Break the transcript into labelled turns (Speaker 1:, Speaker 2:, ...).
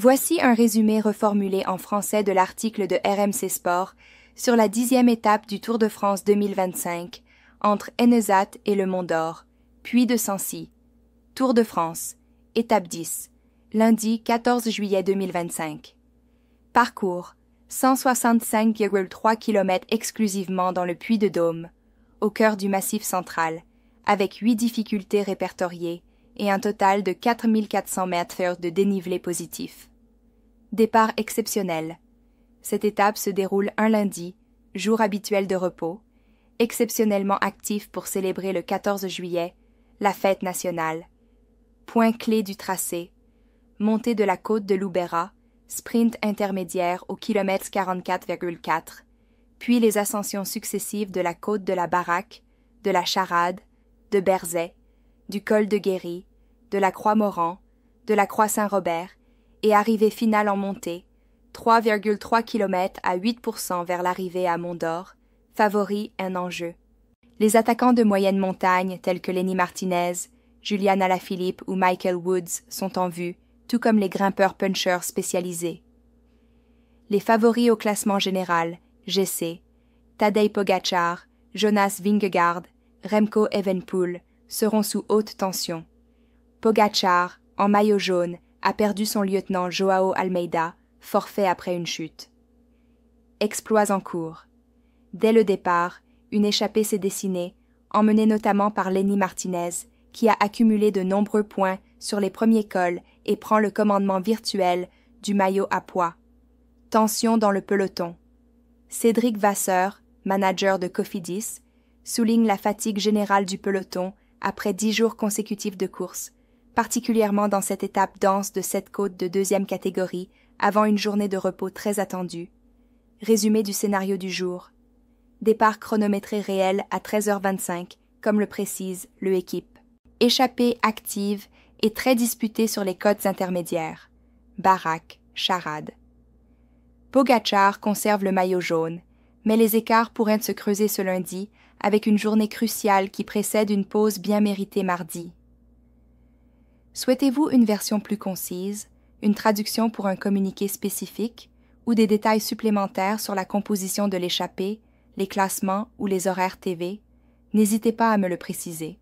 Speaker 1: Voici un résumé reformulé en français de l'article de RMC Sport sur la 10e étape du Tour de France 2025 entre Enezat et le Mont d'Or, puis de Sancy. Tour de France, étape 10, lundi 14 juillet 2025. Parcours 165,3 km exclusivement dans le Puy-de-Dôme, au cœur du Massif central, avec 8 difficultés répertoriées et un total de 4400 mètres de dénivelé positif. Départ exceptionnel. Cette étape se déroule un lundi, jour habituel de repos, exceptionnellement actif pour célébrer le 14 juillet, la fête nationale. Point clé du tracé, montée de la côte de Loubera, sprint intermédiaire au kilomètre 44,4, puis les ascensions successives de la côte de la Baraque, de la Charade, de Berzet, du col de Guéry, de la Croix-Moran, de la Croix-Saint-Robert, et arrivée finale en montée, 3,3 km à 8% vers l'arrivée à Mont d'Or, favori un enjeu. Les attaquants de moyenne montagne tels que Lenny Martinez, Julian Alaphilippe ou Michael Woods sont en vue, tout comme les grimpeurs punchers spécialisés. Les favoris au classement général, GC, Tadej Pogačar, Jonas Vingegaard, Remco Evenepoel, seront sous haute tension. Pogačar, en maillot jaune, a perdu son lieutenant Joao Almeida, forfait après une chute. Exploits en cours. Dès le départ, une échappée s'est dessinée, emmenée notamment par Lenny Martinez, qui a accumulé de nombreux points sur les premiers cols et prend le commandement virtuel du maillot à pois. Tension dans le peloton. Cédric Vasseur, manager de Cofidis, souligne la fatigue générale du peloton après 10 jours consécutifs de course, particulièrement dans cette étape dense de 7 côtes de 2e catégorie avant une journée de repos très attendue. Résumé du scénario du jour. Départ chronométré réel à 13h25, comme le précise le Équipe. Échappée active et très disputée sur les côtes intermédiaires. Baraque, Charade. Pogačar conserve le maillot jaune, mais les écarts pourraient se creuser ce lundi avec une journée cruciale qui précède une pause bien méritée mardi. Souhaitez-vous une version plus concise, une traduction pour un communiqué spécifique ou des détails supplémentaires sur la composition de l'échappée, les classements ou les horaires TV? N'hésitez pas à me le préciser.